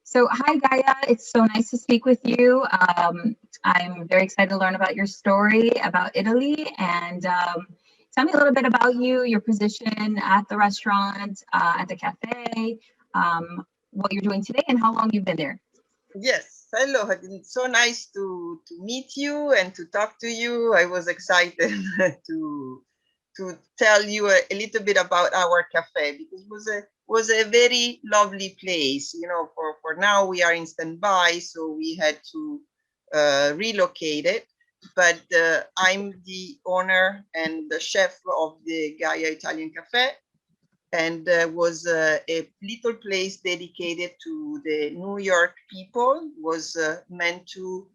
So, hi, Gaia. It's so nice to speak with you. I'm very excited to learn about your story about Italy and tell me a little bit about you, your position at the restaurant, at the cafe, what you're doing today, and how long you've been there. Yes, hello. It's so nice to meet you and to talk to you. I was excited to tell you a little bit about our cafe because it was a very lovely place. You know, for now we are in standby, so we had to relocate it. But I'm the owner and the chef of the Gaia Italian Cafe, and was a little place dedicated to the New York people, was meant to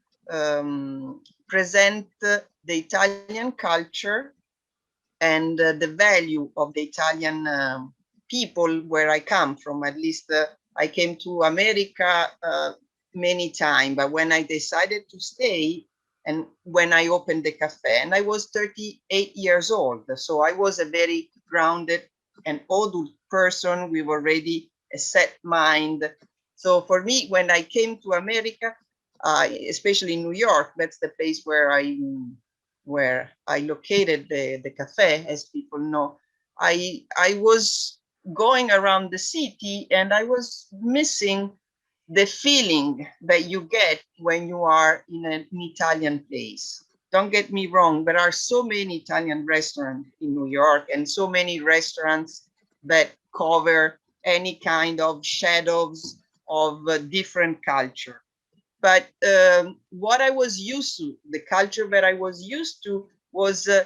present the Italian culture and the value of the Italian people where I come from. At least I came to America many times, but when I decided to stay and when I opened the cafe, and I was 38 years old, so I was a very grounded and adult person with already a set mind. So for me, when I came to America, especially in New York, that's the place where I located the cafe, as people know. I was going around the city and I was missing the feeling that you get when you are in an Italian place. Don't get me wrong, there are so many Italian restaurants in New York and so many restaurants that cover any kind of shadows of different culture. But what I was used to, the culture that I was used to was uh,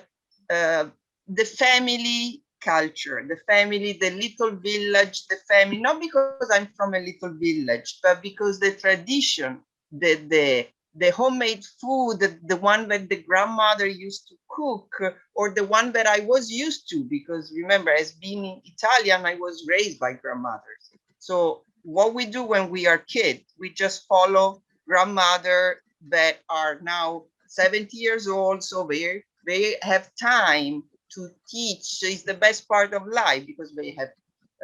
the family culture, the family, the little village, the family, not because I'm from a little village, but because the tradition, the homemade food, the one that the grandmother used to cook, or the one that I was used to, because remember, as being Italian, I was raised by grandmothers. So what we do when we are kids, we just follow grandmother that are now 70 years old, so they have time to teach. Is the best part of life because they have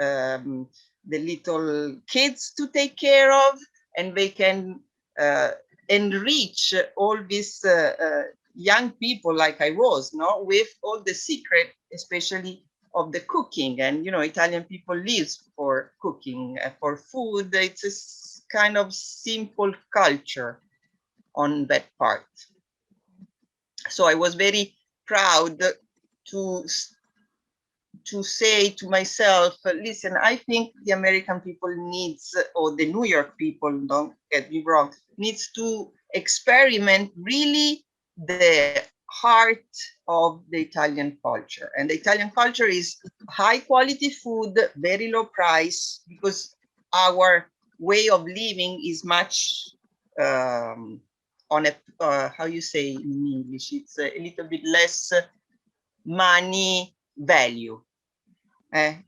um, the little kids to take care of, and they can uh, enrich all these young people like I was, no, with all the secret, especially of the cooking. And you know, Italian people live for cooking, for food. It's a kind of simple culture on that part. So I was very proud to to say to myself, listen, I think the American people needs, or the New York people, don't get me wrong, needs to experiment really the heart of the Italian culture. And the Italian culture is high quality food, very low price, because our way of living is much on a, how you say in English, it's a little bit less money value,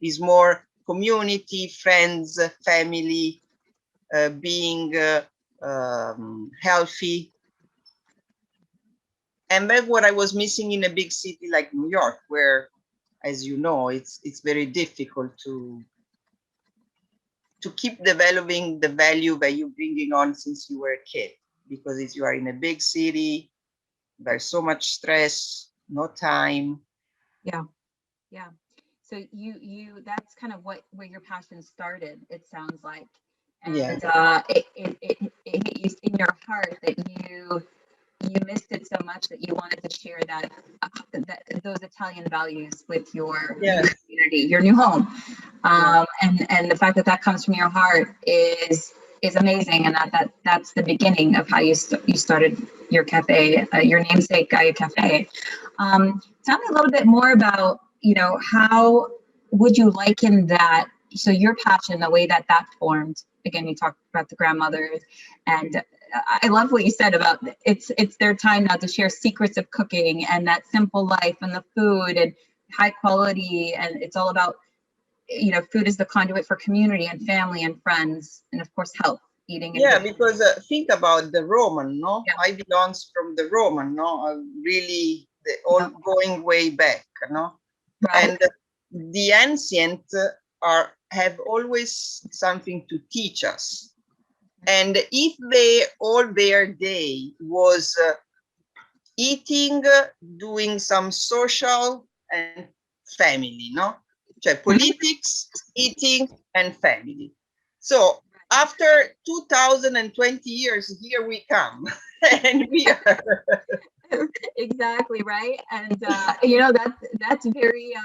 is more community, friends, family, being healthy. And that's what I was missing in a big city like New York, where, as you know, it's very difficult to keep developing the value that you're bringing on since you were a kid. Because if you are in a big city, there's so much stress, no time. Yeah, yeah. So that's kind of where your passion started, it sounds like. Yeah. And it hit you in your heart that you missed it so much that you wanted to share those Italian values with your Yeah. new community, your new home, Yeah. and the fact that that comes from your heart is amazing, and that's the beginning of how you started your cafe, your namesake Gaia Cafe. Tell me a little bit more about how would you liken that? So your passion, the way that formed. Again, you talked about the grandmothers, and I love what you said about it's their time now to share secrets of cooking and that simple life and the food and high quality, and it's all about food is the conduit for community and family and friends, and of course health, eating and Yeah, good. because think about the Roman, no? Yeah, I belongs from the Roman, no? Really, the all yeah, going way back, no? right. And the ancient are have always something to teach us. And if all their day was eating, doing some social and family, no? Cioè politics, eating, and family. So after 2020 years, here we come. And we are Exactly, right. And you know, that's very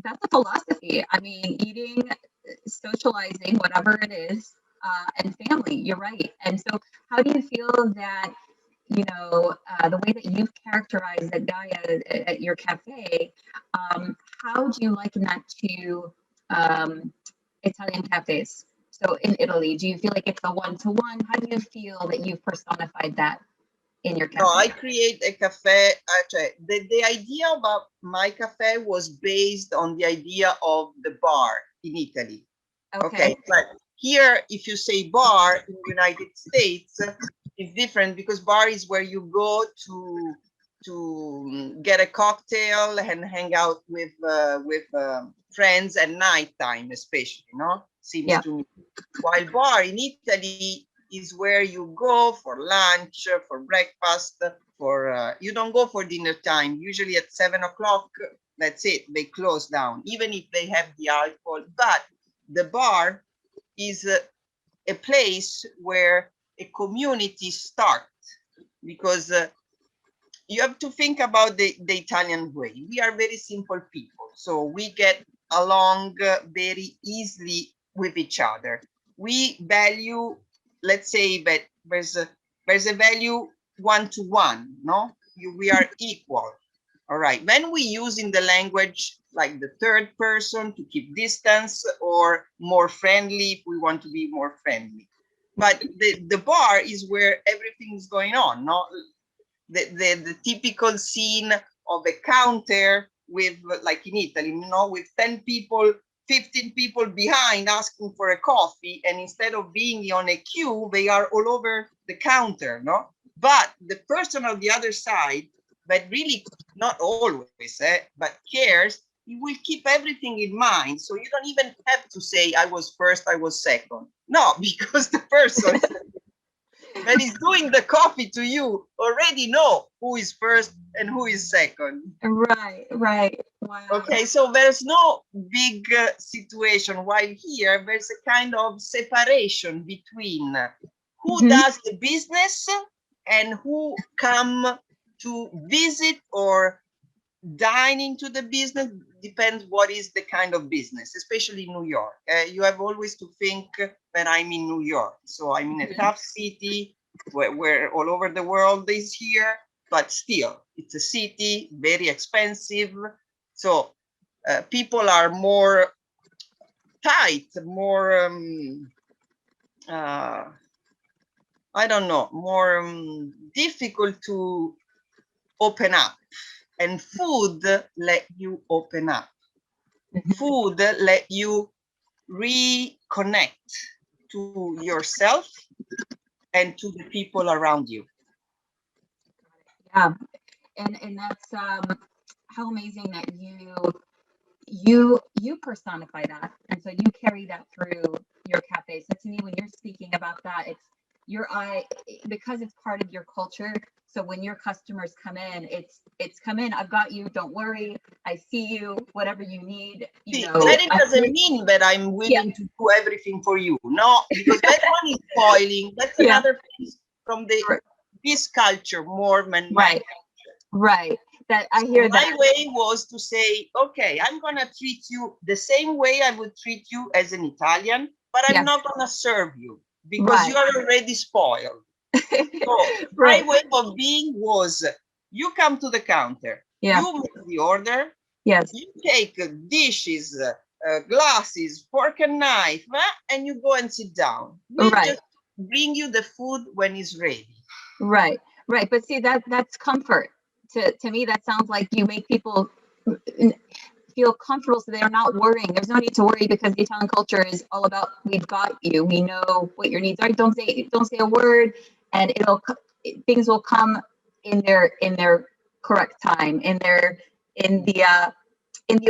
that's a philosophy. I mean, eating, socializing, whatever it is, and family. You're right. And so, how do you feel that, you know, the way that you've characterized that Gaia at your cafe, how do you liken that to Italian cafes? So in Italy, do you feel like it's a one-to-one? How do you feel that you've personified that in your No, I cafe? create a cafe. Actually, the idea about my cafe was based on the idea of the bar in Italy. Okay, Okay. but here, if you say bar in the United States, it's different because bar is where you go to get a cocktail and hang out with friends at nighttime, especially. No, seems Yeah. to me. While bar in Italy is where you go for lunch, for breakfast, for you don't go for dinner time. Usually at 7 o'clock, that's it. They close down, even if they have the alcohol. But the bar is a place where a community starts, because you have to think about the Italian way. We are very simple people, so we get along very easily with each other. We value, let's say that there's a value one to one, no? We are equal. All right. When we use in the language like the third person to keep distance, or more friendly if we want to be more friendly. But the bar is where everything is going on, no? The typical scene of a counter with, like in Italy, you know, with 10 people, 15 people behind asking for a coffee, and instead of being on a queue, they are all over the counter, no? But the person on the other side, that really, not always, but cares, he will keep everything in mind. So you don't even have to say, I was first, I was second. No, because the person that is doing the coffee to you already know who is first and who is second. Right, right. Wow. Okay, so there's no big situation, while here there's a kind of separation between who does the business and who come to visit or dine into the business. Depends what is the kind of business, especially in New York. You have always to think that I'm in New York. So I'm in a tough city where all over the world is here, but still, it's a city, very expensive. So people are more tight, more, I don't know, more difficult to open up. And food let you open up. Food let you reconnect to yourself and to the people around you. Yeah, and that's how amazing that you personify that, and so you carry that through your cafe. So to me, when you're speaking about that, it's your eye, because it's part of your culture. So when your customers come in, it's come in, I've got you, don't worry, I see you, whatever you need, you know. Then it doesn't mean that I'm willing to do everything for you. No, because that one is spoiling. That's another piece from this culture more than my right. That I hear that. My way was to say, okay, I'm gonna treat you the same way I would treat you as an Italian, but I'm not gonna serve you because you are already spoiled. So my way of being was, you come to the counter, you make the order, you take dishes, glasses, fork and knife, and you go and sit down. We just bring you the food when it's ready. Right. But see, that's comfort. To me, that sounds like you make people feel comfortable, so they're not worrying. There's no need to worry, because the Italian culture is all about, we've got you, we know what your needs are. Don't say a word, and things will come in their correct time, in the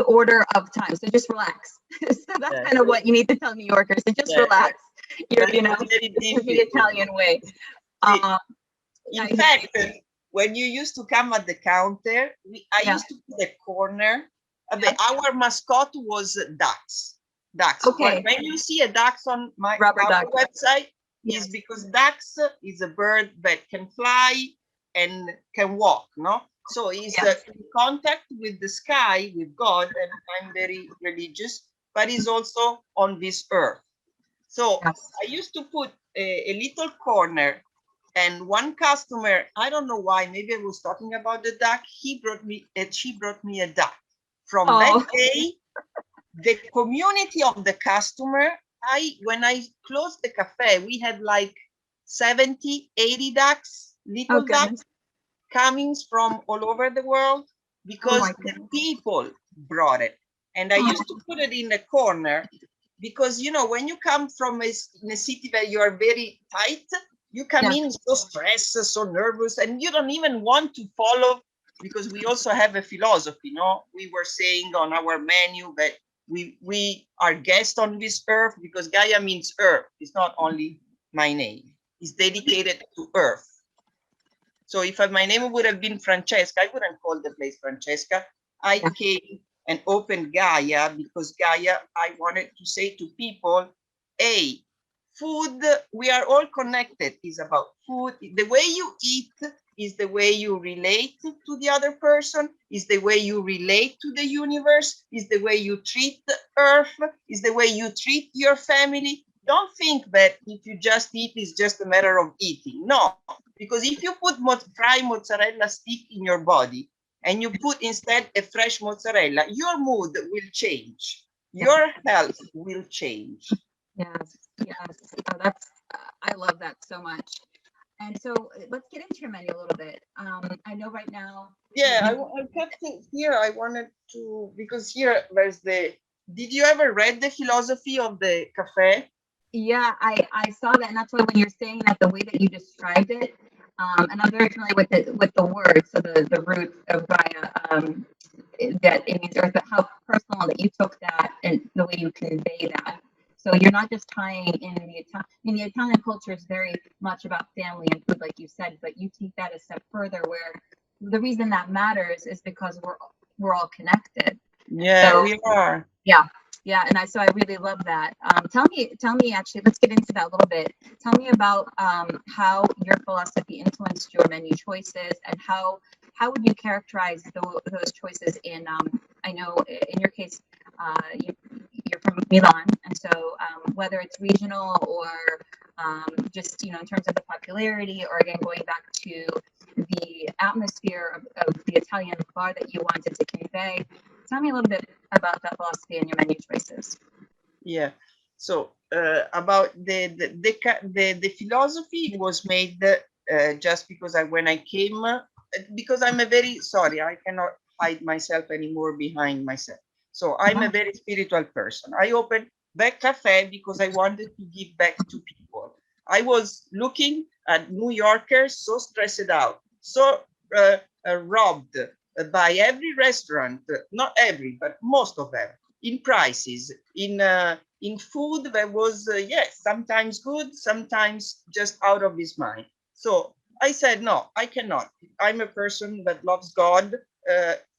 order of time. So just relax. So that's kind of what you need to tell New Yorkers. So just relax. You know, very this is the difficult. Italian way. See, Uh, in I hear fact, you. when you used to come at the counter, I Yeah. used to put a corner. Yeah. Our mascot was ducks. Ducks. Okay. When you see a ducks on Rubber our duck. website, is Yes. because ducks is a bird that can fly and can walk, no? So he's Yes. in contact with the sky, with God, and I'm very religious, but he's also on this earth. So Yes. I used to put a little corner, and one customer, I don't know why, maybe I was talking about the duck. She brought me a duck. From that Oh. day, the community of the customer, when I closed the cafe, we had like 70, 80 ducks, Oh little goodness. ducks coming from all over the world Oh because my the goodness. people brought it. And I Oh, used to put it in the corner because, you know, when you come from in a city where you are very tight, you come yeah. in so stressed, so nervous, and you don't even want to follow, because we also have a philosophy, no? We were saying on our menu that we are guests on this earth, because Gaia means earth. It's not only my name. It's dedicated to earth. So if my name would have been Francesca, I wouldn't call the place Francesca. I Yeah. came and opened Gaia because Gaia, I wanted to say to people, hey, food, we are all connected. Is about food. The way you eat is the way you relate to the other person, is the way you relate to the universe, is the way you treat the earth, is the way you treat your family. Don't think that if you just eat, it's just a matter of eating. No, because if you put fried mozzarella stick in your body and you put instead a fresh mozzarella, your mood will change. Yeah. Your health will change. Yes. Yes. Oh, that's. I love that so much. And so let's get into your menu a little bit. I know right now Yeah, you. I kept it here. I wanted to, because here there's did you ever read the philosophy of the Cafè? Yeah, I saw that, and that's why when you're saying that, the way that you described it, and I'm very familiar with the word, so the root of Gaia, that it means earth, but how personal that you took that and the way you convey that. So you're not just tying in the Italian. I mean, the Italian culture is very much about family and food, like you said, but you take that a step further, where the reason that matters is because we're all connected. Yeah, So we are. yeah, yeah, and so I really love that. Tell me actually, let's get into that a little bit. Tell me about how your philosophy influenced your menu choices, and how would you characterize those choices in I know in your case, you're from Milan, and so whether it's regional or just in terms of the popularity, or again going back to the atmosphere of the Italian bar that you wanted to convey. Tell me a little bit about that philosophy and your menu choices. Yeah. So about the philosophy was made just because when I came, because I'm a very, sorry, I cannot hide myself anymore behind myself. So I'm a very spiritual person. I opened that cafe because I wanted to give back to people. I was looking at New Yorkers so stressed out, so robbed by every restaurant, not every, but most of them, in prices, in food that was yes, sometimes good, sometimes just out of his mind. So I said, no, I cannot. I'm a person that loves God.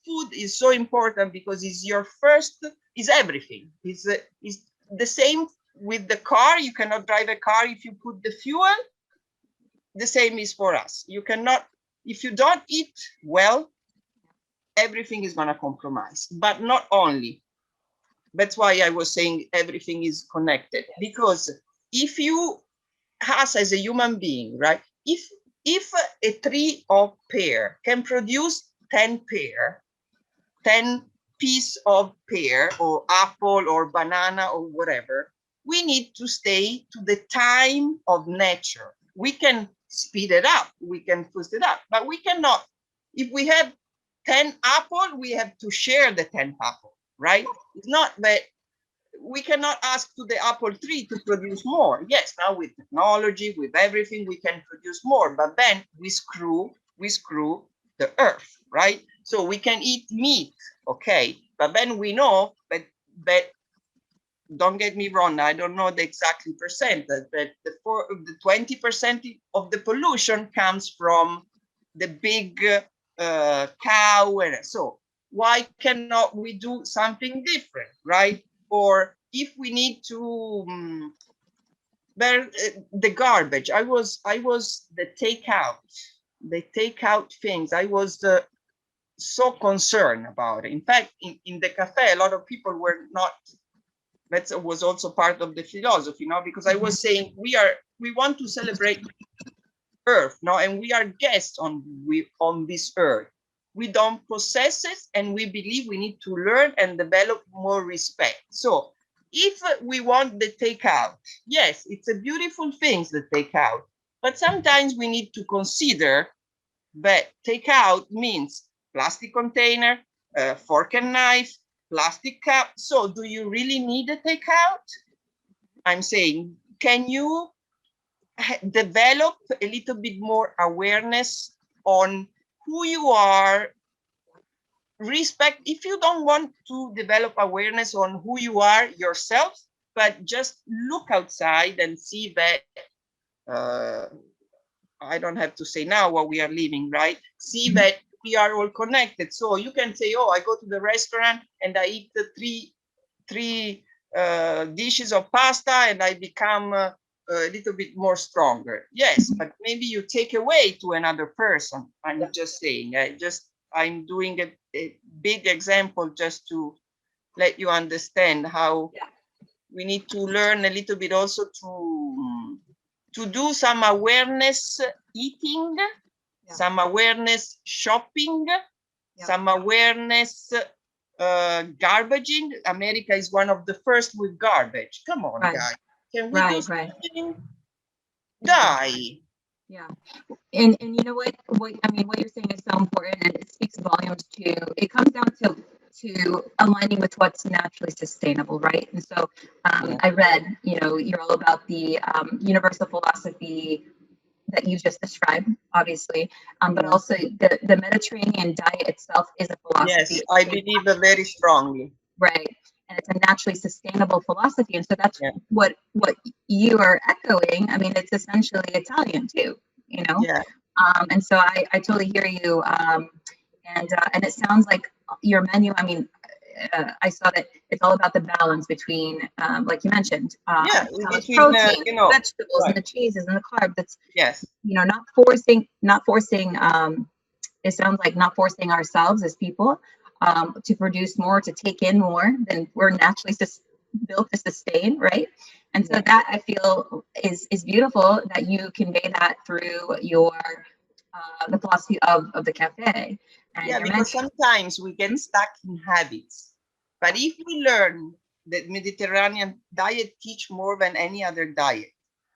Food is so important because it's your first, is everything. It's the same with the car. You cannot drive a car if you put the fuel. The same is for us. You cannot, if you don't eat well, everything is going to compromise. But not only. That's why I was saying everything is connected. Because if you, us as a human being, right? If a tree of pear can produce 10 pear, 10 piece of pear or apple or banana or whatever, we need to stay to the time of nature. We can speed it up, we can boost it up, but we cannot. If we have 10 apple, we have to share the 10 apple, right? It's not that we cannot ask to the apple tree to produce more. Yes, now with technology, with everything, we can produce more, but then we screw the earth, right? So we can eat meat, okay, but then we know that don't get me wrong, I don't know the exactly percentage, but the 20% of the pollution comes from the big cow. And so why cannot we do something different, right? Or if we need to the garbage, I was the takeout things, I was so concerned about it. In fact, in the cafe, a lot of people were not. That was also part of the philosophy, no? Because I was saying we want to celebrate Earth, no, and we are guests on this Earth. We don't possess it, and we believe we need to learn and develop more respect. So, if we want the takeout, yes, it's a beautiful thing, the takeout, but sometimes we need to consider that takeout means plastic container, fork and knife, plastic cup. So do you really need a takeout? I'm saying, can you develop a little bit more awareness on who you are? Respect, if you don't want to develop awareness on who you are yourself, but just look outside and see that I don't have to say now what we are living, right? See that we are all connected. So you can say, oh, I go to the restaurant and I eat the three dishes of pasta and I become a little bit more stronger. Yes, but maybe you take away to another person. I'm just saying, I'm doing a big example just to let you understand how we need to learn a little bit also to do some awareness eating, some awareness shopping, some awareness garbaging. America is one of the first with garbage. Come on, guys. Can we do something? Die. Yeah. And you know what I mean, what you're saying is so important, and it speaks volumes to, it comes down to aligning with what's naturally sustainable, right? And so I read, you're all about the universal philosophy that you just described, obviously, but also the Mediterranean diet itself is a philosophy. Yes, I believe very strongly. Right. And it's a naturally sustainable philosophy. And so that's what you are echoing. I mean, it's essentially Italian too, Yeah. And so I totally hear you. And it sounds like your menu, I mean, I saw that it's all about the balance between, like you mentioned, between, protein, vegetables, and the cheeses and the carbs. That's not forcing. It sounds like not forcing ourselves as people to produce more, to take in more than we're naturally built to sustain, right? And so that I feel is beautiful that you convey that through your the philosophy of the cafe. And because sometimes we get stuck in habits. But if we learn that Mediterranean diet teach more than any other diet,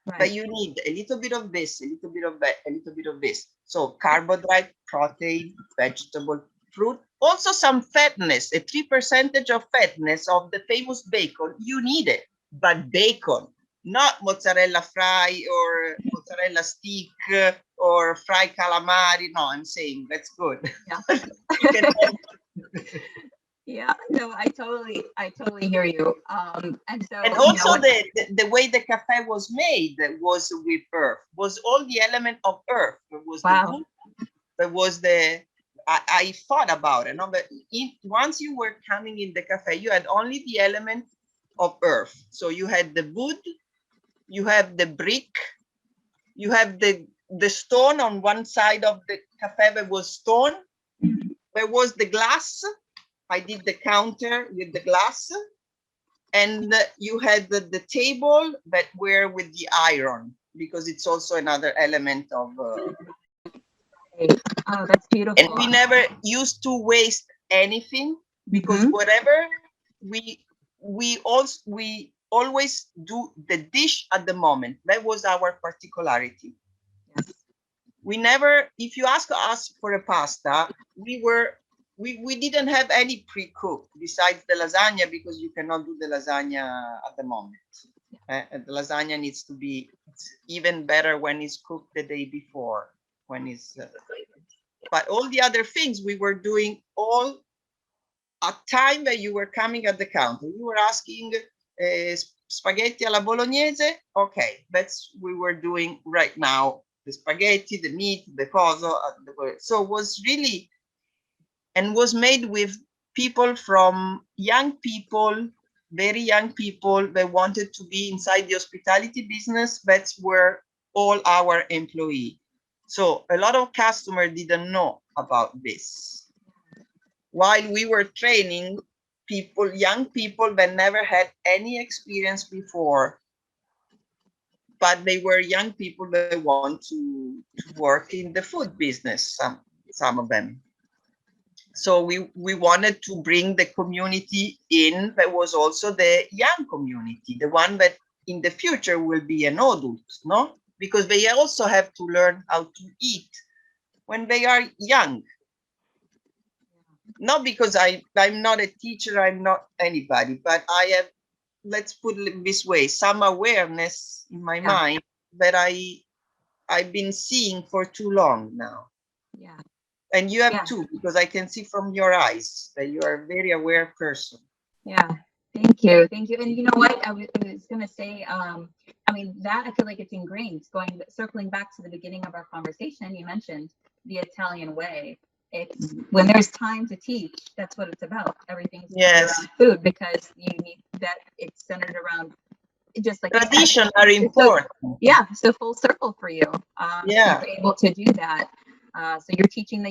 but you need a little bit of this, a little bit of that, a little bit of this. So carbohydrate, protein, vegetable, fruit, also some fatness, a 3% of fatness of the famous bacon, you need it. But bacon, not mozzarella fry or mozzarella stick or fried calamari. No, I'm saying that's good. No, I totally hear you. And also the way the cafe was made was with earth, was all the element of earth. It was the wood, there was I thought about it. No, but once you were coming in the cafe, you had only the element of earth. So you had the wood, you have the brick, you have the stone on one side of the cafe. There was stone. There was the glass. I did the counter with the glass, and you had the table that were with the iron, because it's also another element of. Oh, that's beautiful. And we never used to waste anything, because whatever we always do the dish at the moment. That was our particularity. We never, if you ask us for a pasta, we didn't have any pre-cooked besides the lasagna, because you cannot do the lasagna at the moment. The lasagna needs to be even better when it's cooked the day before. But all the other things we were doing all at time that you were coming at the counter. You were asking spaghetti alla bolognese. Okay, that's we were doing right now. The spaghetti, the meat, the coso. So it was really, and was made with people from young people, very young people that wanted to be inside the hospitality business. That's where all our employee. So a lot of customers didn't know about this. While we were training people, young people that never had any experience before, but they were young people that want to work in the food business, some of them. So we wanted to bring the community in, but was also the young community, the one that in the future will be an adult, no? Because they also have to learn how to eat when they are young. Not because I'm not a teacher, I'm not anybody, but I have, let's put it this way, some awareness in my mind that I've been seeing for too long now. Yeah. And you have too, because I can see from your eyes that you are a very aware person. Yeah. Thank you. Thank you. And you know what? I was going to say, I mean, that I feel like it's ingrained. Circling back to the beginning of our conversation, you mentioned the Italian way. It's when there's time to teach, that's what it's about. Everything's centered around food because you need that it's centered around just like tradition are important. So, yeah, so full circle for you. Yeah, you're able to do that. So you're teaching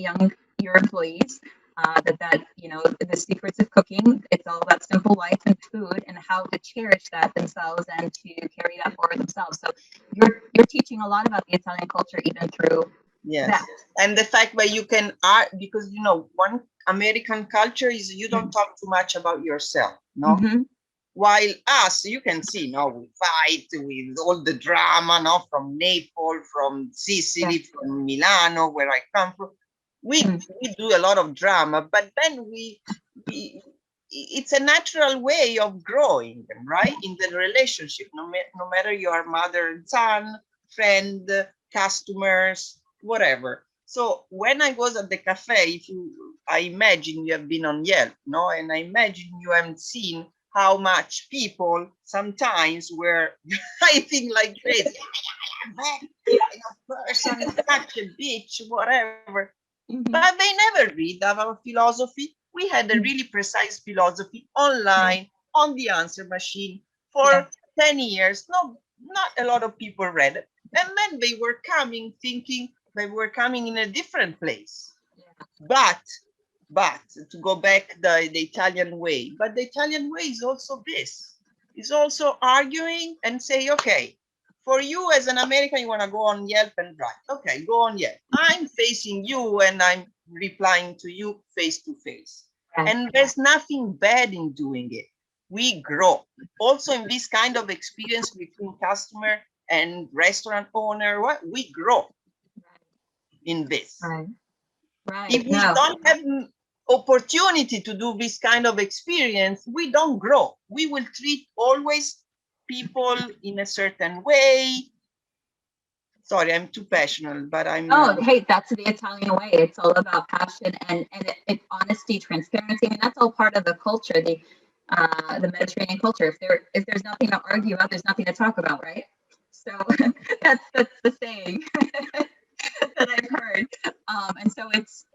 your employees that you know the secrets of cooking. It's all about simple life and food and how to cherish that themselves and to carry that forward themselves. So you're teaching a lot about the Italian culture even through that. And the fact that you can art, because you know one American culture is you don't talk too much about yourself, no. While us, you can see, no, we fight with all the drama, no, from Naples, from Sicily, from Milano, where I come from. We do a lot of drama, but then we it's a natural way of growing, right? In the relationship, no matter you are mother and son, friend, customers, whatever. So when I was at the cafe, I imagine you have been on Yelp, no, and I imagine you haven't seen how much people sometimes were fighting like crazy. Person, such a bitch, whatever. But they never read our philosophy. We had a really precise philosophy online on the answer machine for 10 years. No, not a lot of people read it. And then they were coming thinking they were coming in a different place. But to go back the Italian way, but the Italian way is also this. Is also arguing and say, okay, for you as an American, you want to go on Yelp and write. Okay, go on Yelp. I'm facing you and I'm replying to you face to face. And there's nothing bad in doing it. We grow. Also in this kind of experience between customer and restaurant owner, we grow in this. If we don't have opportunity to do this kind of experience, we don't grow. We will treat always people in a certain way. Sorry, I'm too passionate, but I'm. Oh, hey, that's the Italian way. It's all about passion and honesty, transparency. I mean, that's all part of the culture, the Mediterranean culture. If there's nothing to argue about, there's nothing to talk about, right? So that's the saying that I've heard. And so it's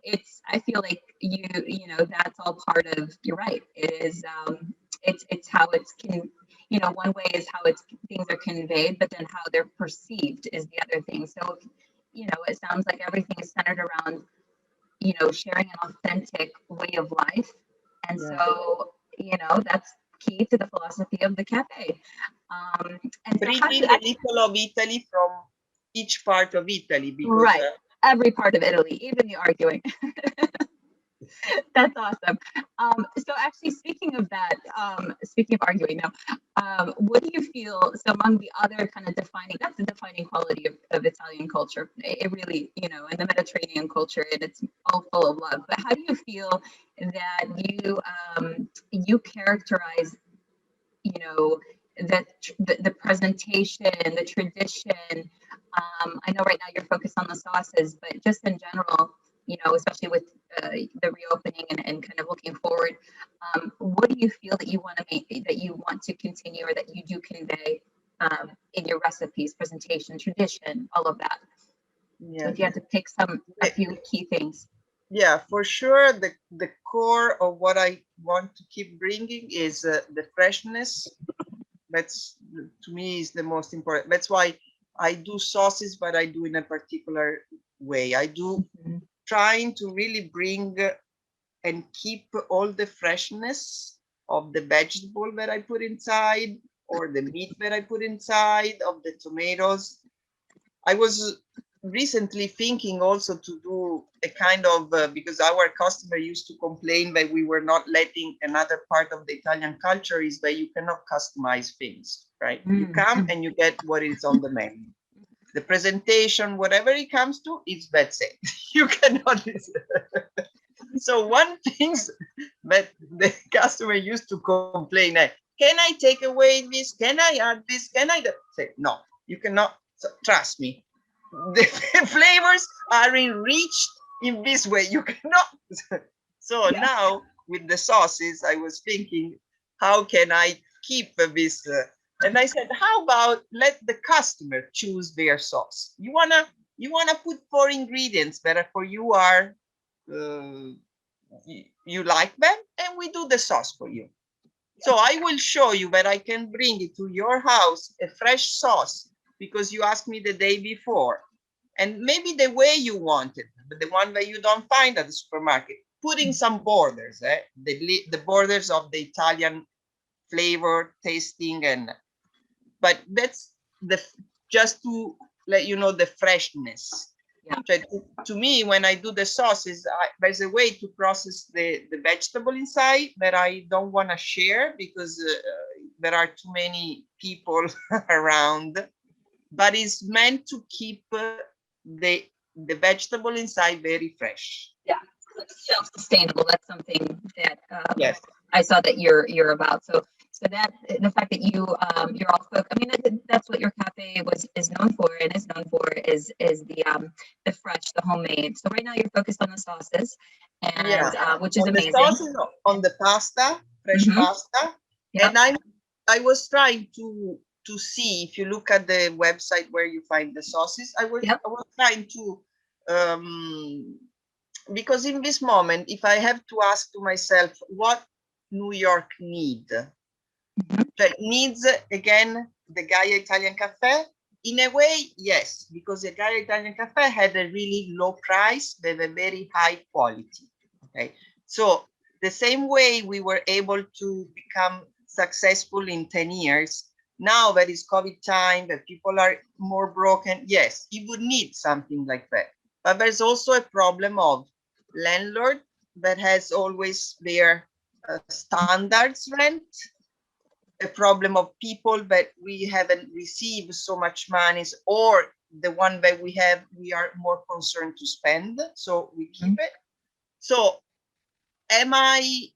I feel like you know that's all part of. You're right. It is. It's how it's you know, one way is how things are conveyed, but then how they're perceived is the other thing. So, you know, it sounds like everything is centered around, you know, sharing an authentic way of life. And so, you know, that's key to the philosophy of the cafe. And bringing a little of Italy from each part of Italy. Because, every part of Italy, even the arguing. That's awesome. So actually, speaking of that, speaking of arguing now, what do you feel, so among the other kind of that's the defining quality of Italian culture. It really, you know, and the Mediterranean culture, and it's all full of love. But how do you feel that you characterize, you know, the presentation, the tradition? I know right now you're focused on the sauces, but just in general, especially with the reopening and kind of looking forward, what do you feel that you want to make, that you want to continue, or that you do convey in your recipes, presentation, tradition, all of that? Yeah. So if you had to pick a few key things. Yeah, for sure. The core of what I want to keep bringing is the freshness. That's, to me, is the most important. That's why I do sauces, but I do in a particular way. I do trying to really bring and keep all the freshness of the vegetable that I put inside, or the meat that I put inside, of the tomatoes. I was recently thinking also to do a kind of, because our customer used to complain that we were not letting, another part of the Italian culture is that you cannot customize things, right? You come and you get what is on the menu. The presentation, whatever it comes to, is that's it. You cannot. So one thing that the customer used to complain, can I take away this? Can I add this? Can I say, no, you cannot. So, trust me, the flavors are enriched in this way. You cannot. So now with the sauces, I was thinking, how can I keep this? And I said, how about let the customer choose their sauce? You wanna put 4 ingredients that for you are you like them, and we do the sauce for you. So I will show you that I can bring it to your house, a fresh sauce, because you asked me the day before, and maybe the way you want it, but the one that you don't find at the supermarket, putting some borders, the borders of the Italian flavor tasting, but that's just to let you know the freshness. So to me, when I do the sauces, there's a way to process the vegetable inside that I don't want to share, because there are too many people around, but it's meant to keep the vegetable inside very fresh. Yeah, self-sustainable. That's something that yes, I saw that you're about. So that the fact that you're all cook. I mean, that's what your cafe is known for, and is known for is the fresh, the homemade. So right now you're focused on the sauces, and which is on amazing. The sauces, on the pasta, fresh pasta, and I was trying to see, if you look at the website where you find the sauces, I was trying to because in this moment, if I have to ask to myself what New York needs again the Gaia Italian Café, in a way, yes, because the Gaia Italian Café had a really low price with a very high quality. Okay, so the same way we were able to become successful in 10 years, now that is COVID time, that people are more broken, yes, you would need something like that. But there's also a problem of landlord that has always their standards rent, a problem of people that we haven't received so much money, or the one that we have, we are more concerned to spend, so we keep it. So am I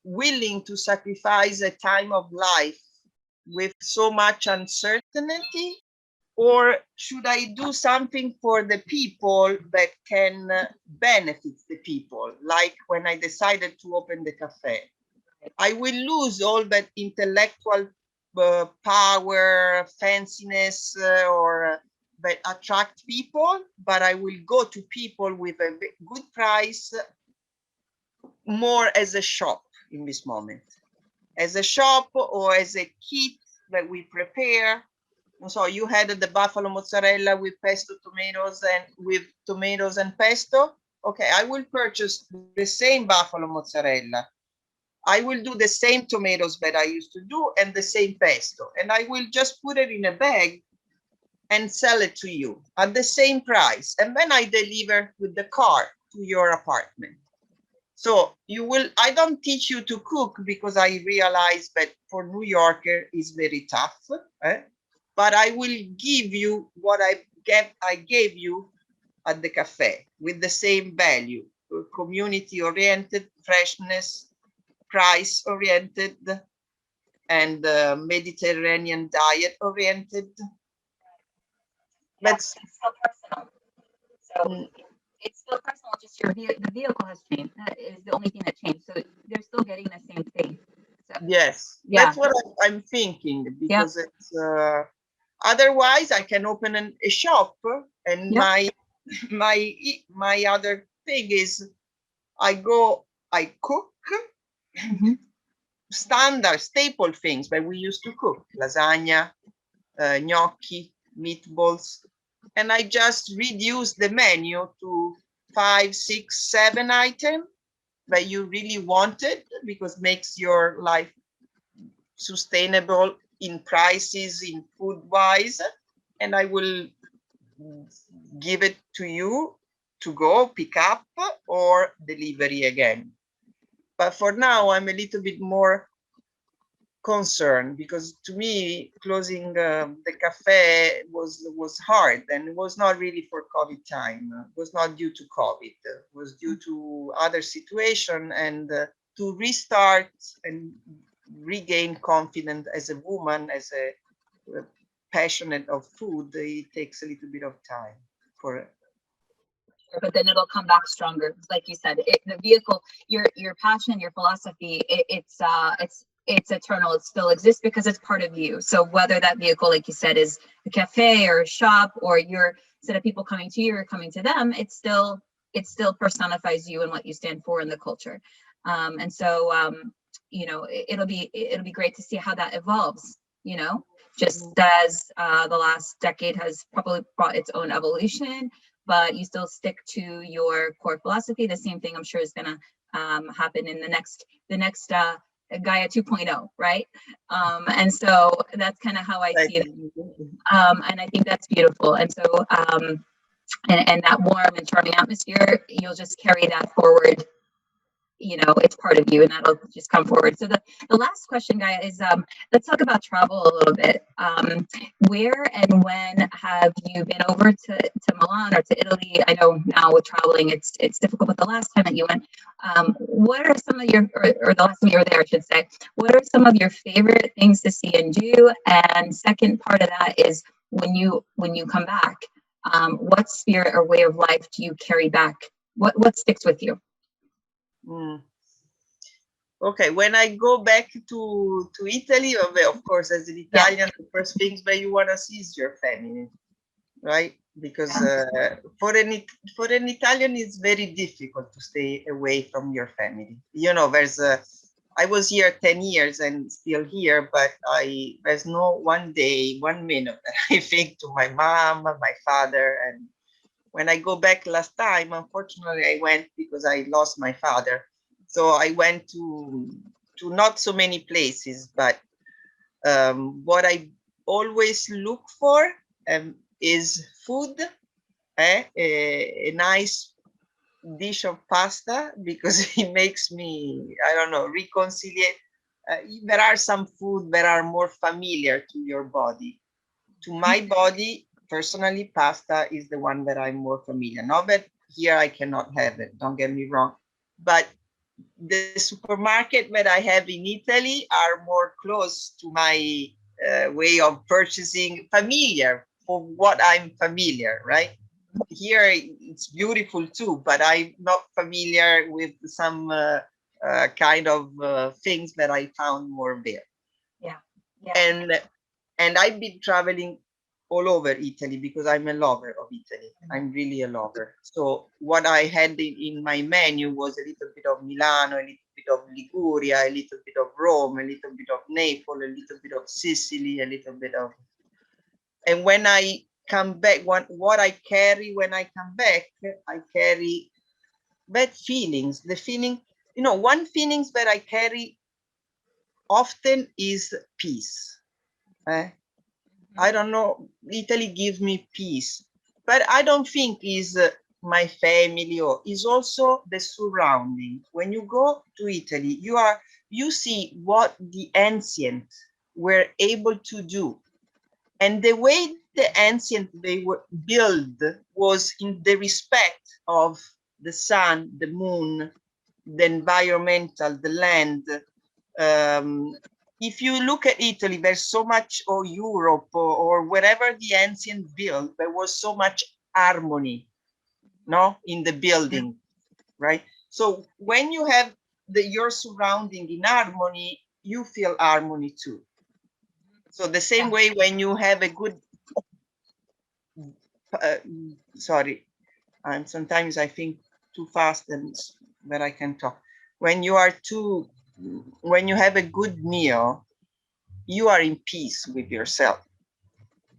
willing to sacrifice a time of life with so much uncertainty, or should I do something for the people that can benefit the people? Like when I decided to open the cafe, I will lose all that intellectual power, fanciness, that attract people, but I will go to people with a good price, more as a shop in this moment, as a shop or as a kit that we prepare. So you had the buffalo mozzarella with pesto tomatoes and with tomatoes and pesto. Okay, I will purchase the same buffalo mozzarella. I will do the same tomatoes that I used to do and the same pesto. And I will just put it in a bag and sell it to you at the same price. And then I deliver with the car to your apartment. So I don't teach you to cook, because I realize that for New Yorker is very tough. But I will give you what I gave you at the cafe, with the same value, community oriented, freshness, price oriented, and Mediterranean diet oriented. That's so personal. So it's still personal, just the vehicle has changed. That is the only thing that changed. So they're still getting the same thing. So Yes, yeah, that's what I'm thinking, yeah, because it's otherwise I can open a shop, and yeah. my other thing is I cook Hmm. standard staple things that we used to cook: lasagna, gnocchi, meatballs, and I just reduce the menu to 5, 6, 7 items that you really wanted, because makes your life sustainable in prices, in food wise, and I will give it to you to go pick up or delivery again. But for now, I'm a little bit more concerned, because to me closing the cafe was hard, and it was not really for COVID time. It was not due to COVID. It was due to other situation, and to restart and regain confidence as a woman, as a passionate of food, it takes a little bit of time for. But then it'll come back stronger. Like you said, the vehicle, your passion, your philosophy, it's eternal. It still exists because it's part of you. So whether that vehicle, like you said, is a cafe or a shop, or your instead of people coming to you or coming to them, it still personifies you and what you stand for in the culture. And so it'll be great to see how that evolves. Just as the last decade has probably brought its own evolution, but you still stick to your core philosophy. The same thing I'm sure is going to happen in the next Gaia 2.0, right? And so that's kind of how I see it. And I think that's beautiful. And so and that warm and charming atmosphere, you'll just carry that forward. It's part of you, and that'll just come forward. So the last question, Gaia, is let's talk about travel a little bit. Where and when have you been over to Milan or to Italy? I know now with traveling it's difficult, but the last time that you went, what are some of your, or the last time you were there, I should say, what are some of your favorite things to see and do? And second part of that is when you come back, what spirit or way of life do you carry back? What sticks with you? Okay, when I go back to Italy, of course, as an Italian, the first things that you want to see is your family, right? Because for an Italian, it's very difficult to stay away from your family. I was here 10 years and still here, but there's no one day, 1 minute that I think to my mom, my father. And when I go back last time, unfortunately, I went because I lost my father. So I went to not so many places, but what I always look for is food, a nice dish of pasta, because it makes me, I don't know, reconciliate. There are some food that are more familiar to your body. To my body, personally, pasta is the one that I'm more familiar. Not that here I cannot have it, don't get me wrong, but the supermarket that I have in Italy are more close to my way of purchasing, familiar for what I'm familiar, right? Here it's beautiful too, but I'm not familiar with some kind of things that I found more there. Yeah. And I've been traveling all over Italy because I'm a lover of Italy. I'm really a lover. So what I had in my menu was a little bit of Milano, a little bit of Liguria, a little bit of Rome, a little bit of Naples, a little bit of Sicily, a little bit of. And when I come back, what I carry when I come back, I carry bad feelings. The feeling, one feelings that I carry often is peace. I don't know. Italy gives me peace, but I don't think is my family, or is also the surrounding. When you go to Italy, you see what the ancients were able to do, and the way the ancient they were built was in the respect of the sun, the moon, the environmental, the land. If you look at Italy, there's so much, or Europe, or wherever the ancient built, there was so much harmony. no, in the building, right? So when you have your surrounding in harmony, you feel harmony too. So the same way when you have a good, sorry, and sometimes I think too fast and that I can talk. When you have a good meal, you are in peace with yourself.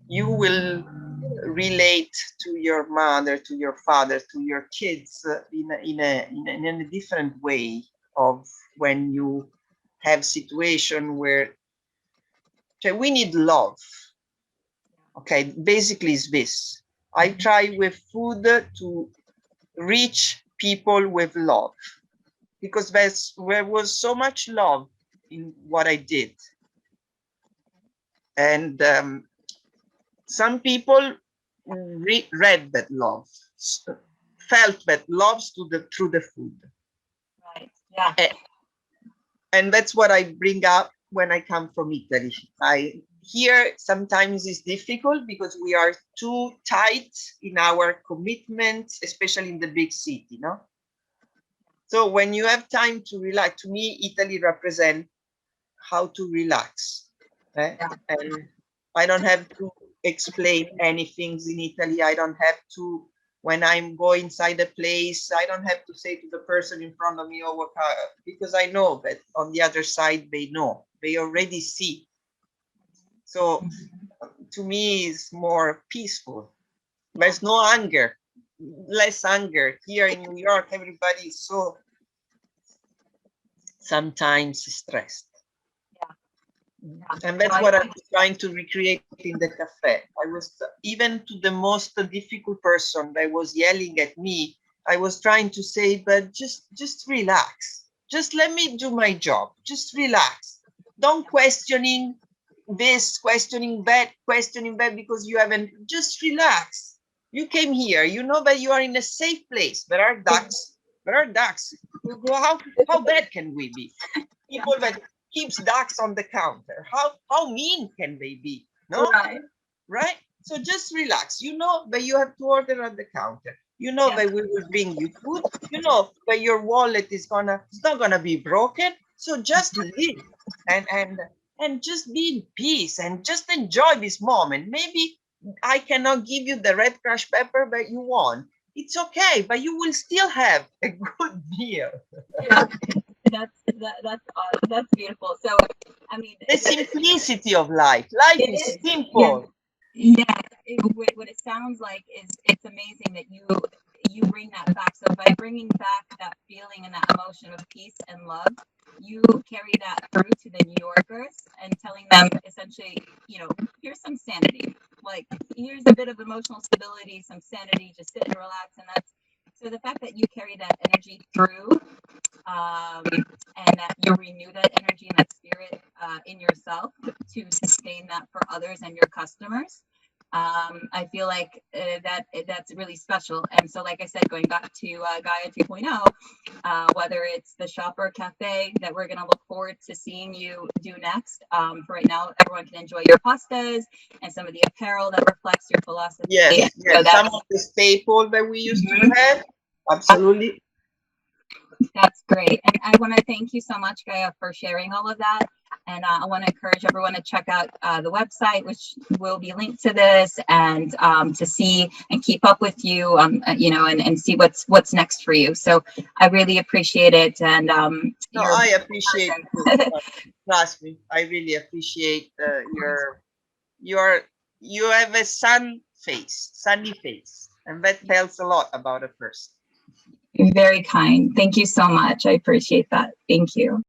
You will relate to your mother, to your father, to your kids in a different way of when you have situation where we need love. Okay, basically is this. I try with food to reach people with love, because there was so much love in what I did. And some people read that love, felt that love through the food. Right. Yeah. And that's what I bring up when I come from Italy. Here sometimes it's difficult because we are too tight in our commitments, especially in the big city, no? So when you have time to relax, to me, Italy represents how to relax. Eh? Yeah. And I don't have to explain anything in Italy. I don't have to, when I'm going inside a place, I don't have to say to the person in front of me, oh, what, because I know that on the other side, they know, they already see. So to me, it's more peaceful. There's no anger, less anger. Here in New York, everybody is so sometimes stressed. And that's what I'm trying to recreate in the cafe. I was, even to the most difficult person that was yelling at me, I was trying to say, but just relax. Just let me do my job. Just relax. Don't questioning this, questioning that, because you haven't, just relax. You came here, you know that you are in a safe place. There are ducks. There are ducks. How bad can we be? People that keeps ducks on the counter. How mean can they be? No? Right? So just relax. You know that you have to order at the counter. You know that we will bring you food. You know that your wallet is it's not gonna be broken. So just live and just be in peace and just enjoy this moment. Maybe I cannot give you the red crushed pepper that you want. It's okay, but you will still have a good meal. Yeah. That's beautiful. So, I mean, the simplicity of life. Life is simple. Yeah. What it sounds like is it's amazing that you bring that back. So by bringing back that feeling and that emotion of peace and love, you carry that through to the New Yorkers and telling them essentially, here's some sanity. Like, here's a bit of emotional stability, some sanity, just sit and relax. And that's so the fact that you carry that energy through, and that you renew that energy and that spirit in yourself to sustain that for others and your customers. I feel like that's really special. And so, like I said, going back to Gaia 2.0, whether it's the shop or cafe that we're going to look forward to seeing you do next. For right now, everyone can enjoy your pastas and some of the apparel that reflects your philosophy. Yes, So some of the staples that we used to have. Absolutely. That's great. And I want to thank you so much, Gaia, for sharing all of that. And I want to encourage everyone to check out the website, which will be linked to this, and to see and keep up with you, and see what's next for you. So I really appreciate it. And I appreciate it. Trust me, I really appreciate you have a sunny face, and that tells a lot about a person. You're very kind. Thank you so much. I appreciate that. Thank you.